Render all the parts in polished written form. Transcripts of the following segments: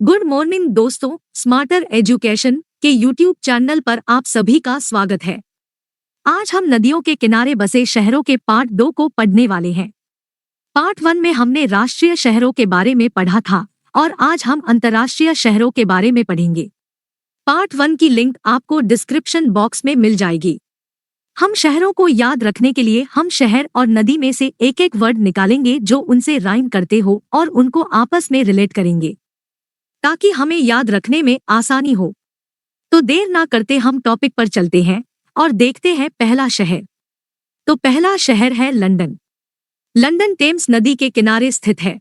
Good morning दोस्तों, smarter education के YouTube channel पर आप सभी का स्वागत है। आज हम नदियों के किनारे बसे शहरों के पार्ट 2 को पढ़ने वाले हैं। पार्ट 1 में हमने राष्ट्रीय शहरों के बारे में पढ़ा था और आज हम अंतर्राष्ट्रीय शहरों के बारे में पढ़ेंगे। पार्ट 1 की लिंक आपको डिस्क्रिप्शन बॉक्स में मिल जाएगी। हम शहरों को याद रखने के लिए हम शहर और नदी में से एक एक वर्ड निकालेंगे जो उनसे राइम करते हो और उनको आपस में रिलेट करेंगे ताकि हमें याद रखने में आसानी हो। तो देर ना करते हम टॉपिक पर चलते हैं और देखते हैं पहला शहर। तो पहला शहर है लंदन। लंदन टेम्स नदी के किनारे स्थित है।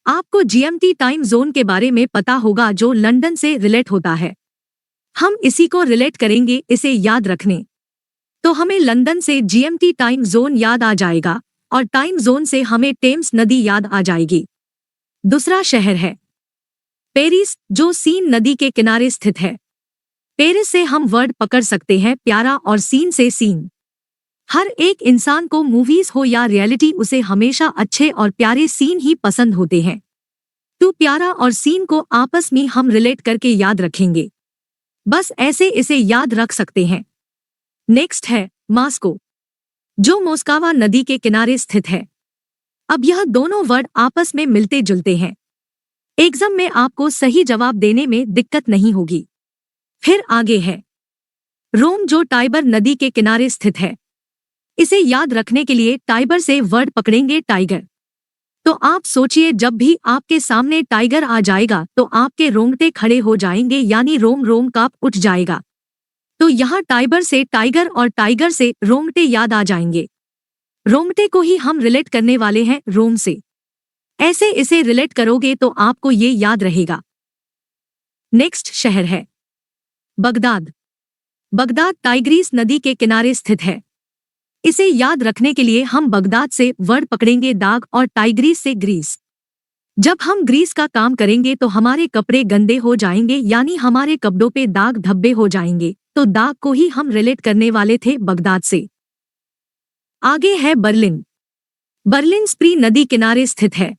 आपको जीएमटी टाइम जोन के बारे में पता होगा जो लंदन से रिलेट होता है। हम इसी को रिलेट करेंगे इसे याद रखने। तो हमें लंदन से जीएमटी टाइम जोन याद आ जाएगा और टाइम जोन से हमें टेम्स नदी याद आ जाएगी। दूसरा शहर है पेरिस जो सीन नदी के किनारे स्थित है। पेरिस से हम वर्ड पकड़ सकते हैं प्यारा और सीन से सीन। हर एक इंसान को मूवीज हो या रियलिटी उसे हमेशा अच्छे और प्यारे सीन ही पसंद होते हैं। तो प्यारा और सीन को आपस में हम रिलेट करके याद रखेंगे। बस ऐसे इसे याद रख सकते हैं। नेक्स्ट है मॉस्को जो मोस्कावा नदी के किनारे स्थित है। अब यह दोनों वर्ड आपस में मिलते जुलते हैं। एग्जाम में आपको सही जवाब देने में दिक्कत नहीं होगी। फिर आगे है रोम जो टाइबर नदी के किनारे स्थित है। इसे याद रखने के लिए टाइबर से वर्ड पकड़ेंगे टाइगर। तो आप सोचिए जब भी आपके सामने टाइगर आ जाएगा तो आपके रोंगटे खड़े हो जाएंगे यानी रोम रोम कांप उठ जाएगा। तो यहाँ टाइबर से टाइगर और टाइगर से रोंगटे याद आ जाएंगे। रोंगटे को ही हम रिलेट करने वाले हैं रोम से। ऐसे इसे रिलेट करोगे तो आपको ये याद रहेगा। नेक्स्ट शहर है बगदाद। बगदाद टाइग्रीस नदी के किनारे स्थित है। इसे याद रखने के लिए हम बगदाद से वर्ड पकड़ेंगे दाग और टाइग्रीस से ग्रीस। जब हम ग्रीस का काम करेंगे तो हमारे कपड़े गंदे हो जाएंगे यानी हमारे कपड़ों पे दाग धब्बे हो जाएंगे। तो दाग को ही हम रिलेट करने वाले थे बगदाद से। आगे है बर्लिन। बर्लिन स्प्री नदी किनारे स्थित है।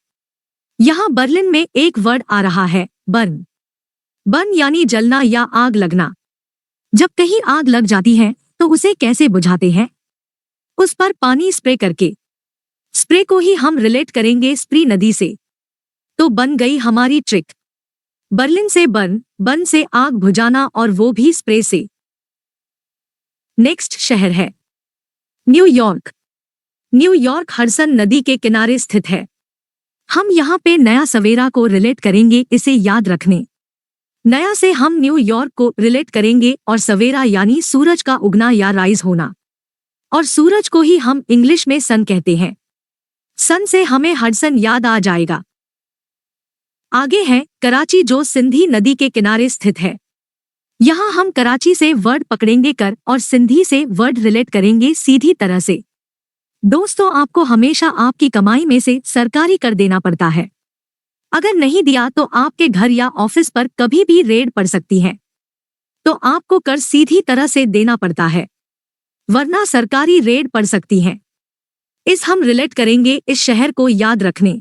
यहाँ बर्लिन में एक वर्ड आ रहा है बर्न। बर्न यानी जलना या आग लगना। जब कहीं आग लग जाती है तो उसे कैसे बुझाते हैं? उस पर पानी स्प्रे करके। स्प्रे को ही हम रिलेट करेंगे स्प्री नदी से। तो बन गई हमारी ट्रिक। बर्लिन से बर्न, बर्न से आग बुझाना और वो भी स्प्रे से। नेक्स्ट शहर है न्यूयॉर्क। न्यूयॉर्क हडसन नदी के किनारे स्थित है। हम यहाँ पे नया सवेरा को रिलेट करेंगे इसे याद रखने। नया से हम न्यूयॉर्क को रिलेट करेंगे और सवेरा यानी सूरज का उगना या राइज होना। और सूरज को ही हम इंग्लिश में सन कहते हैं। सन से हमें हडसन याद आ जाएगा। आगे है कराची जो सिंधी नदी के किनारे स्थित है। यहाँ हम कराची से वर्ड पकड़ेंगे कर और सिंधी से वर्ड रिलेट करेंगे सीधी तरह से। दोस्तों आपको हमेशा आपकी कमाई में से सरकारी कर देना पड़ता है। अगर नहीं दिया तो आपके घर या ऑफिस पर कभी भी रेड पड़ सकती है। तो आपको कर सीधी तरह से देना पड़ता है वरना सरकारी रेड पड़ सकती है। इस हम रिलेट करेंगे इस शहर को याद रखने।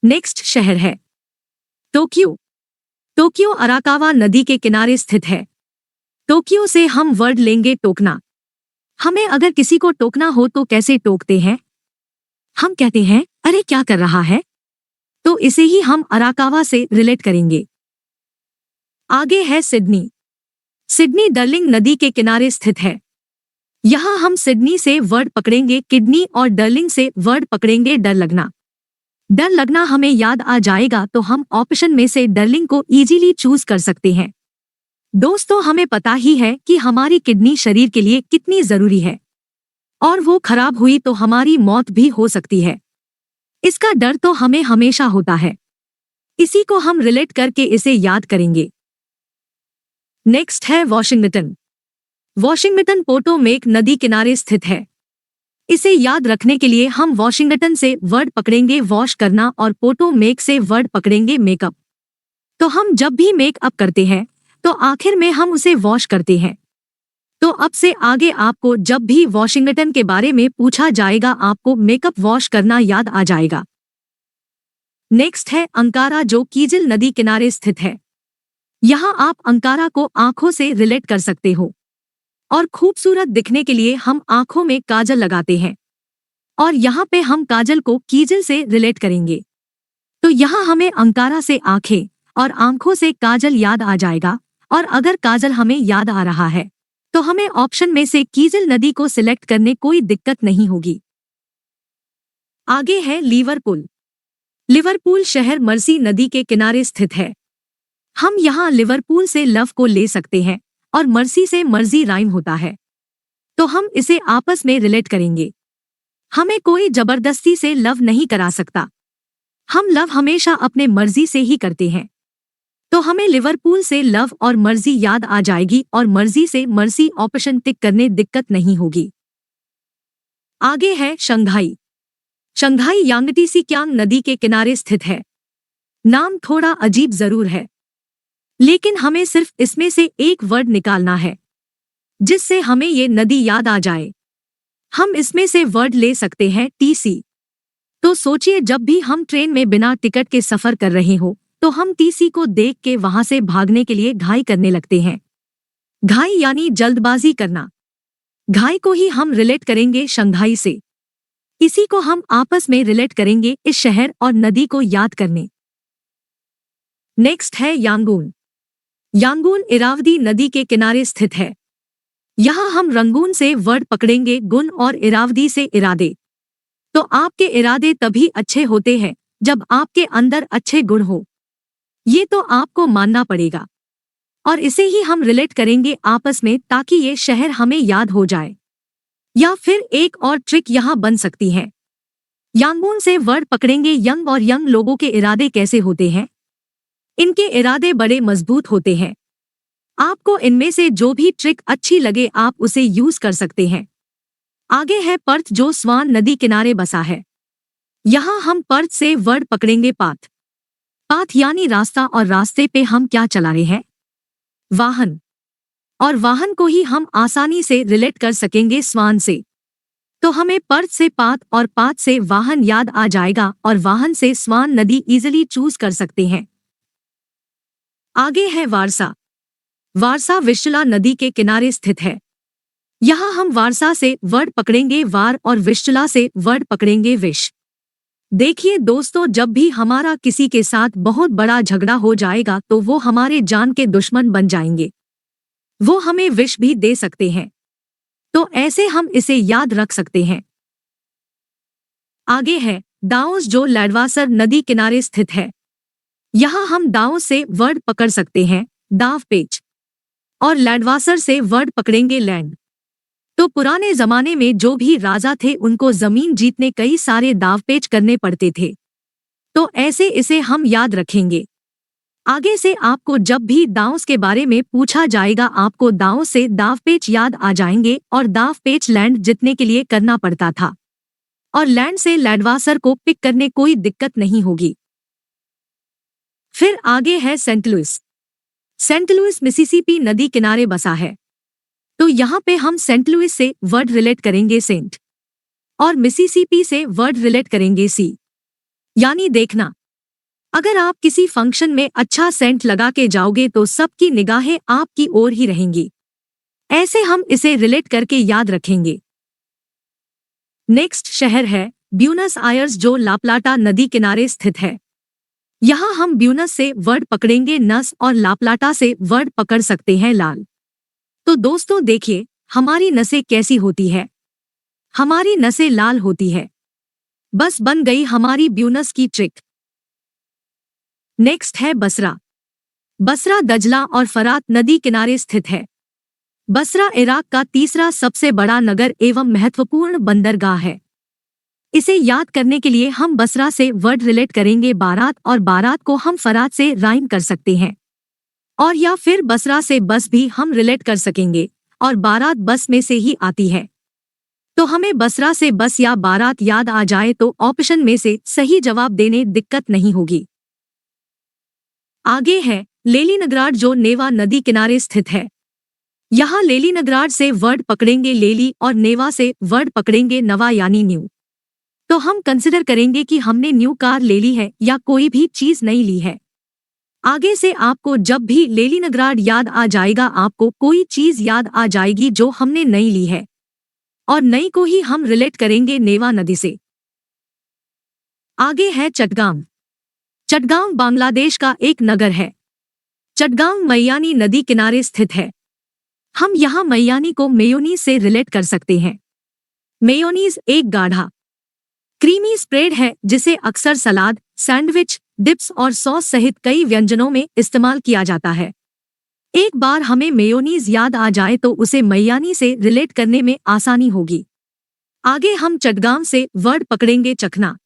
नेक्स्ट शहर है टोक्यो। टोक्यो अराकावा नदी के किनारे स्थित है। टोक्यो से हम वर्ड लेंगे टोकना। हमें अगर किसी को टोकना हो तो कैसे टोकते हैं? हम कहते हैं अरे क्या कर रहा है? तो इसे ही हम अराकावा से रिलेट करेंगे। आगे है सिडनी। सिडनी डर्लिंग नदी के किनारे स्थित है। यहाँ हम सिडनी से वर्ड पकड़ेंगे किडनी और डर्लिंग से वर्ड पकड़ेंगे डर लगना। डर लगना हमें याद आ जाएगा तो हम ऑप्शन में से डर्लिंग को इजीली चूज कर सकते हैं। दोस्तों हमें पता ही है कि हमारी किडनी शरीर के लिए कितनी जरूरी है और वो खराब हुई तो हमारी मौत भी हो सकती है। इसका डर तो हमें हमेशा होता है। इसी को हम रिलेट करके इसे याद करेंगे। नेक्स्ट है वॉशिंगटन। वॉशिंगटन पोटोमेक नदी किनारे स्थित है। इसे याद रखने के लिए हम वॉशिंगटन से वर्ड पकड़ेंगे वॉश करना और पोटोमेक से वर्ड पकड़ेंगे मेकअप। तो हम जब भी मेकअप करते हैं तो आखिर में हम उसे वॉश करते हैं। तो अब से आगे आपको जब भी वॉशिंगटन के बारे में पूछा जाएगा आपको मेकअप वॉश करना याद आ जाएगा। नेक्स्ट है अंकारा, जो कीजिल नदी किनारे स्थित है। यहाँ आप अंकारा को आंखों से रिलेट कर सकते हो और खूबसूरत दिखने के लिए हम आंखों में काजल लगाते हैं और यहाँ पे हम काजल को कीजिल से रिलेट करेंगे। तो यहाँ हमें अंकारा से आंखें और आंखों से काजल याद आ जाएगा, और अगर काजल हमें याद आ रहा है तो हमें ऑप्शन में से कीजिल नदी को सिलेक्ट करने कोई दिक्कत नहीं होगी। आगे है लिवरपूल। लिवरपूल शहर मर्सी नदी के किनारे स्थित है। हम यहाँ लिवरपूल से लव को ले सकते हैं और मर्सी से मर्जी राइम होता है, तो हम इसे आपस में रिलेट करेंगे। हमें कोई जबरदस्ती से लव नहीं करा सकता, हम लव हमेशा अपने मर्जी से ही करते हैं। तो हमें लिवरपूल से लव और मर्जी याद आ जाएगी और मर्जी से मर्सी ऑप्शन टिक करने दिक्कत नहीं होगी। आगे है शंघाई। शंघाई यांगटी सिकियांग नदी के किनारे स्थित है। नाम थोड़ा अजीब जरूर है, लेकिन हमें सिर्फ इसमें से एक वर्ड निकालना है जिससे हमें ये नदी याद आ जाए। हम इसमें से वर्ड ले सकते हैं टीसी। तो सोचिए, जब भी हम ट्रेन में बिना टिकट के सफर कर रहे हो तो हम टीसी को देख के वहां से भागने के लिए घाई करने लगते हैं। घाई यानी जल्दबाजी करना। घाई को ही हम रिलेट करेंगे शंघाई से। इसी को हम आपस में रिलेट करेंगे इस शहर और नदी को याद करने। नेक्स्ट है यांगून। यांगून इरावदी नदी के किनारे स्थित है। यहाँ हम रंगून से वर्ड पकड़ेंगे गुण और इरावदी से इरादे। तो आपके इरादे तभी अच्छे होते हैं जब आपके अंदर अच्छे गुण हो, ये तो आपको मानना पड़ेगा, और इसे ही हम रिलेट करेंगे आपस में ताकि ये शहर हमें याद हो जाए। या फिर एक और ट्रिक यहाँ बन सकती है। यांगून से वर्ड पकड़ेंगे यंग, और यंग लोगों के इरादे कैसे होते हैं? इनके इरादे बड़े मजबूत होते हैं। आपको इनमें से जो भी ट्रिक अच्छी लगे आप उसे यूज कर सकते हैं। आगे है पर्थ, जो स्वान नदी किनारे बसा है। यहाँ हम पर्थ से वर्ड पकड़ेंगे पाथ। पाथ यानी रास्ता, और रास्ते पे हम क्या चला रहे हैं? वाहन। और वाहन को ही हम आसानी से रिलेट कर सकेंगे स्वान से। तो हमें पर्थ से पाथ और पाथ से वाहन याद आ जाएगा, और वाहन से स्वान नदी इजीली चूज कर सकते हैं। आगे है वारसा। वारसा विश्चला नदी के किनारे स्थित है। यहाँ हम वारसा से वर्ड पकड़ेंगे वार और विश्चला से वर्ड पकड़ेंगे विश। देखिए दोस्तों, जब भी हमारा किसी के साथ बहुत बड़ा झगड़ा हो जाएगा तो वो हमारे जान के दुश्मन बन जाएंगे। वो हमें विश भी दे सकते हैं, तो ऐसे हम इसे याद रख सकते हैं। आगे है दाओस, जो लैडवासर नदी किनारे स्थित है। यहाँ हम दाओस से वर्ड पकड़ सकते हैं दाव पेच, और लैडवासर से वर्ड पकड़ेंगे लैंड। तो पुराने जमाने में जो भी राजा थे उनको जमीन जीतने कई सारे दावपेच करने पड़ते थे, तो ऐसे इसे हम याद रखेंगे। आगे से आपको जब भी दांव के बारे में पूछा जाएगा आपको दांव से दावपेच याद आ जाएंगे, और दावपेच लैंड जीतने के लिए करना पड़ता था, और लैंड से लैडवासर को पिक करने कोई दिक्कत नहीं होगी। फिर आगे है Saint Louis. Saint Louis Mississippi नदी किनारे बसा है। तो यहाँ पे हम सेंट लुइस से वर्ड रिलेट करेंगे सेंट, और मिसिसिपी से वर्ड रिलेट करेंगे सी। यानी देखना, अगर आप किसी फंक्शन में अच्छा सेंट लगा के जाओगे तो सबकी निगाहें आपकी ओर ही रहेंगी। ऐसे हम इसे रिलेट करके याद रखेंगे। नेक्स्ट शहर है ब्यूनस आयर्स, जो लाप्लाटा नदी किनारे स्थित है। यहाँ हम ब्यूनस से वर्ड पकड़ेंगे नस, और लाप्लाटा से वर्ड पकड़ सकते हैं लाल। तो दोस्तों देखिए, हमारी नसें कैसी होती है? हमारी नसें लाल होती है। बस बन गई हमारी ब्यूनस की ट्रिक। नेक्स्ट है बसरा। बसरा दजला और फरात नदी किनारे स्थित है। बसरा इराक का तीसरा सबसे बड़ा नगर एवं महत्वपूर्ण बंदरगाह है। इसे याद करने के लिए हम बसरा से वर्ड रिलेट करेंगे बारात, और बारात को हम फरात से राइम कर सकते हैं, और या फिर बसरा से बस भी हम रिलेट कर सकेंगे, और बारात बस में से ही आती है। तो हमें बसरा से बस या बारात याद आ जाए तो ऑप्शन में से सही जवाब देने दिक्कत नहीं होगी। आगे है लेलीनग्राड, जो नेवा नदी किनारे स्थित है। यहाँ लेलीनग्राड से वर्ड पकड़ेंगे लेली, और नेवा से वर्ड पकड़ेंगे नवा यानी न्यू। तो हम कंसिडर करेंगे कि हमने न्यू कार ले ली है या कोई भी चीज नहीं ली है। आगे से आपको जब भी लेनिनग्राड याद आ जाएगा, आपको कोई चीज याद आ जाएगी जो हमने नहीं ली है, और नई को ही हम रिलेट करेंगे नेवा नदी से। आगे है चटगांव। चटगांव बांग्लादेश का एक नगर है। चटगांव मैयानी नदी किनारे स्थित है। हम यहाँ मैयानी को मेयोनीज से रिलेट कर सकते हैं। मेयोनीज एक गाढ़ा क्रीमी स्प्रेड है जिसे अक्सर सलाद, सैंडविच, डिप्स और सॉस सहित कई व्यंजनों में इस्तेमाल किया जाता है। एक बार हमें मेयोनीज याद आ जाए तो उसे मैयानी से रिलेट करने में आसानी होगी। आगे हम चटगांव से वर्ड पकड़ेंगे चखना,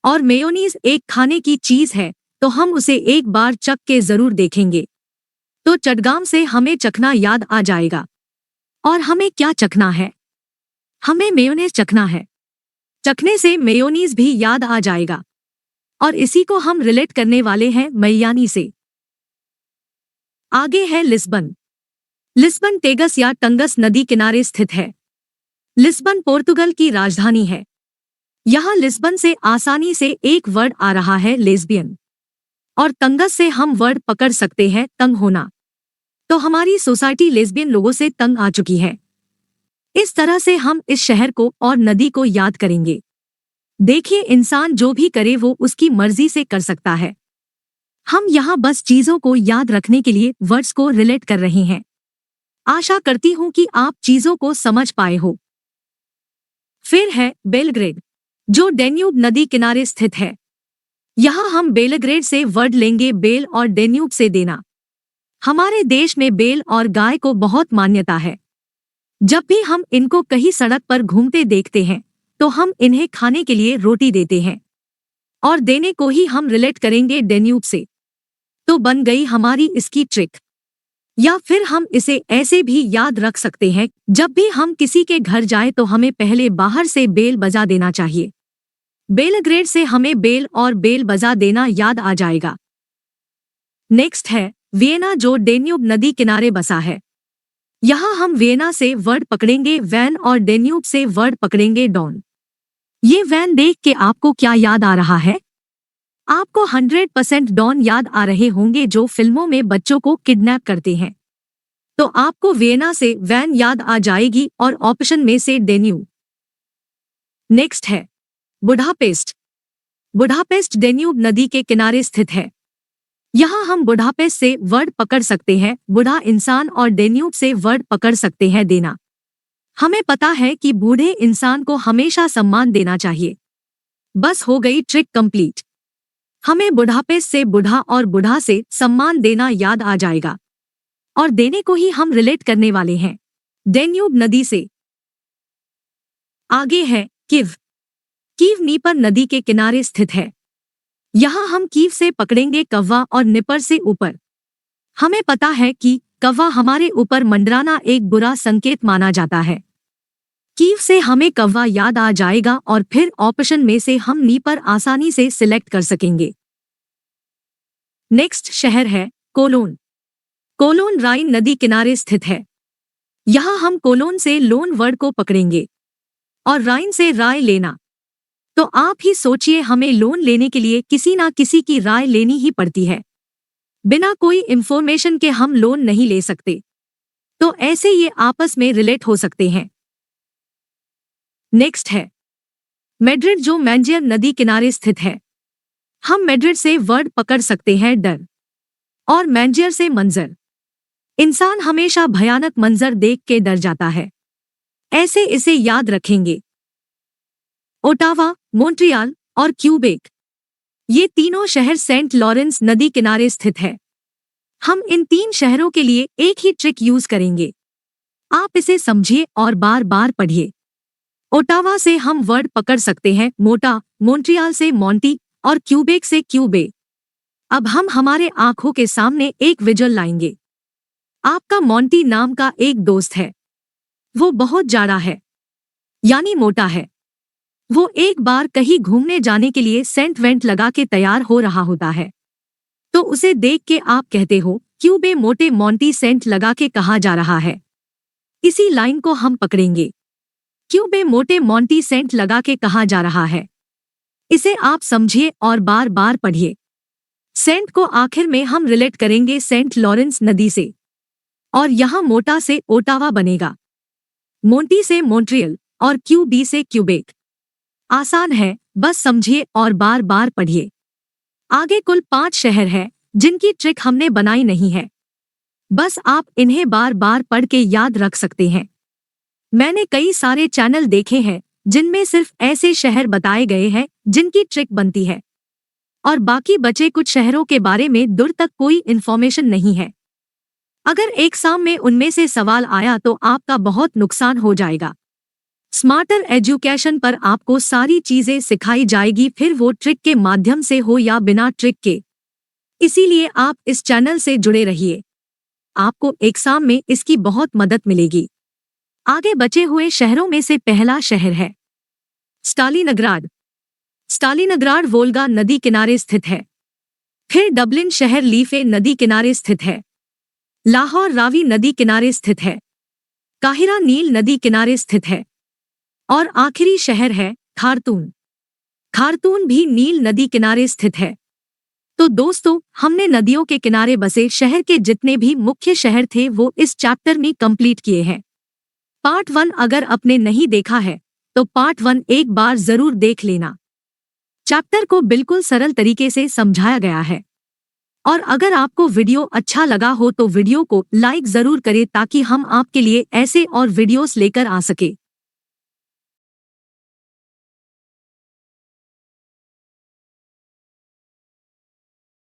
और मेयोनीज एक खाने की चीज है तो हम उसे एक बार चख के जरूर देखेंगे। तो चटगांव से हमें चखना याद आ जाएगा। और हमें क्या चखना है? हमें मेयोनीज चखना है। चखने से मेयोनीज भी याद आ जाएगा, और इसी को हम रिलेट करने वाले हैं मैयानी से। आगे है लिस्बन। लिस्बन टेगस या टंगस नदी किनारे स्थित है। लिस्बन पोर्तुगल की राजधानी है। यहाँ लिस्बन से आसानी से एक वर्ड आ रहा है लेस्बियन, और तंगस से हम वर्ड पकड़ सकते हैं तंग होना। तो हमारी सोसाइटी लेस्बियन लोगों से तंग आ चुकी है। इस तरह से हम इस शहर को और नदी को याद करेंगे। देखिए, इंसान जो भी करे वो उसकी मर्जी से कर सकता है। हम यहाँ बस चीजों को याद रखने के लिए वर्ड्स को रिलेट कर रहे हैं। आशा करती हूँ कि आप चीजों को समझ पाए हो। फिर है बेलग्रेड, जो डेन्यूब नदी किनारे स्थित है। यहाँ हम बेलग्रेड से वर्ड लेंगे बेल और डेन्यूब से देना। हमारे देश में बेल और गाय को बहुत मान्यता है। जब भी हम इनको कहीं सड़क पर घूमते देखते हैं तो हम इन्हें खाने के लिए रोटी देते हैं, और देने को ही हम रिलेट करेंगे डेन्यूब से। तो बन गई हमारी इसकी ट्रिक। या फिर हम इसे ऐसे भी याद रख सकते हैं, जब भी हम किसी के घर जाए तो हमें पहले बाहर से बेल बजा देना चाहिए। बेलग्रेड से हमें बेल और बेल बजा देना याद आ जाएगा। नेक्स्ट है वियना, जो डेन्यूब नदी किनारे बसा है। यहाँ हम वियना से वर्ड पकड़ेंगे वैन और डेन्यूब से वर्ड पकड़ेंगे डॉन। ये वैन देख के आपको क्या याद आ रहा है? आपको 100% डॉन याद आ रहे होंगे, जो फिल्मों में बच्चों को किडनैप करते हैं। तो आपको वियना से वैन याद आ जाएगी और ऑप्शन में से डेन्यूब। नेक्स्ट है बुडापेस्ट। बुडापेस्ट डेन्यूब नदी के किनारे स्थित है। यहाँ हम बुडापेस्ट से वर्ड पकड़ सकते हैं बूढ़ा इंसान, और डेन्यूब से वर्ड पकड़ सकते हैं देना। हमें पता है कि बूढ़े इंसान को हमेशा सम्मान देना चाहिए। बस हो गई ट्रिक कंप्लीट। हमें बुडापेस्ट से बूढ़ा और बूढ़ा से सम्मान देना याद आ जाएगा, और देने को ही हम रिलेट करने वाले हैं डेन्यूब नदी से। आगे है कीव। कीव नीपर नदी के किनारे स्थित है। यहाँ हम कीव से पकड़ेंगे कव्वा और निपर से ऊपर। हमें पता है कि कव्वा हमारे ऊपर मंडराना एक बुरा संकेत माना जाता है। कीव से हमें कव्वा याद आ जाएगा, और फिर ऑप्शन में से हम नीपर आसानी से सिलेक्ट कर सकेंगे। नेक्स्ट शहर है कोलोन। कोलोन राइन नदी किनारे स्थित है। यहाँ हम कोलोन से लोन वर्ड को पकड़ेंगे, और राइन से राय लेना। तो आप ही सोचिए, हमें लोन लेने के लिए किसी ना किसी की राय लेनी ही पड़ती है। बिना कोई इंफॉर्मेशन के हम लोन नहीं ले सकते। तो ऐसे ये आपस में रिलेट हो सकते हैं। नेक्स्ट है मैड्रिड, जो मैंजियर नदी किनारे स्थित है। हम मैड्रिड से वर्ड पकड़ सकते हैं डर, और मैंजियर से मंजर। इंसान हमेशा भयानक मंजर देख के डर जाता है। ऐसे इसे याद रखेंगे। ओटावा, मॉन्ट्रियल और क्यूबेक, ये तीनों शहर सेंट लॉरेंस नदी किनारे स्थित है। हम इन 3 शहरों के लिए एक ही ट्रिक यूज करेंगे। आप इसे समझिए और बार बार पढ़िए। ओटावा से हम वर्ड पकड़ सकते हैं मोटा, मॉन्ट्रियल से मॉन्टी, और क्यूबेक से क्यूबे। अब हम हमारे आंखों के सामने एक विजुअल लाएंगे। आपका मॉन्टी नाम का एक दोस्त है। वो बहुत जाड़ा है, यानी मोटा है। वो एक बार कहीं घूमने जाने के लिए सेंट वेंट लगा के तैयार हो रहा होता है। तो उसे देख के आप कहते हो क्यूबे मोटे मॉन्टी सेंट लगा के कहा जा रहा है। इसी लाइन को हम पकड़ेंगे। क्यूबे मोटे मोंटी सेंट लगा के कहा जा रहा है। इसे आप समझिए और बार बार पढ़िए। सेंट को आखिर में हम रिलेट करेंगे सेंट लॉरेंस नदी से, और यहाँ मोटा से ओटावा बनेगा, मोंटी से मॉन्ट्रियल और क्यूबी से क्यूबेक। आसान है, बस समझिए और बार बार पढ़िए। आगे कुल 5 शहर हैं जिनकी ट्रिक हमने बनाई नहीं है, बस आप इन्हें बार बार पढ़ के याद रख सकते हैं। मैंने कई सारे चैनल देखे हैं जिनमें सिर्फ ऐसे शहर बताए गए हैं जिनकी ट्रिक बनती है, और बाकी बचे कुछ शहरों के बारे में दूर तक कोई इन्फॉर्मेशन नहीं है। अगर एग्जाम में उनमें से सवाल आया तो आपका बहुत नुकसान हो जाएगा। स्मार्टर एजुकेशन पर आपको सारी चीजें सिखाई जाएगी, फिर वो ट्रिक के माध्यम से हो या बिना ट्रिक के। इसीलिए आप इस चैनल से जुड़े रहिए, आपको एग्जाम में इसकी बहुत मदद मिलेगी। आगे बचे हुए शहरों में से पहला शहर है स्टालिनग्राड। स्टालिनग्राड वोल्गा नदी किनारे स्थित है। फिर डबलिन शहर लीफे नदी किनारे स्थित है। लाहौर रावी नदी किनारे स्थित है। काहिरा नील नदी किनारे स्थित है। और आखिरी शहर है खार्तूम। खार्तूम भी नील नदी किनारे स्थित है। तो दोस्तों, हमने नदियों के किनारे बसे शहर के जितने भी मुख्य शहर थे वो इस चैप्टर में कंप्लीट किए हैं। पार्ट 1 अगर आपने नहीं देखा है तो पार्ट 1 एक बार जरूर देख लेना। चैप्टर को बिल्कुल सरल तरीके से समझाया गया है। और अगर आपको वीडियो अच्छा लगा हो तो वीडियो को लाइक जरूर करें ताकि हम आपके लिए ऐसे और वीडियोस लेकर आ सके।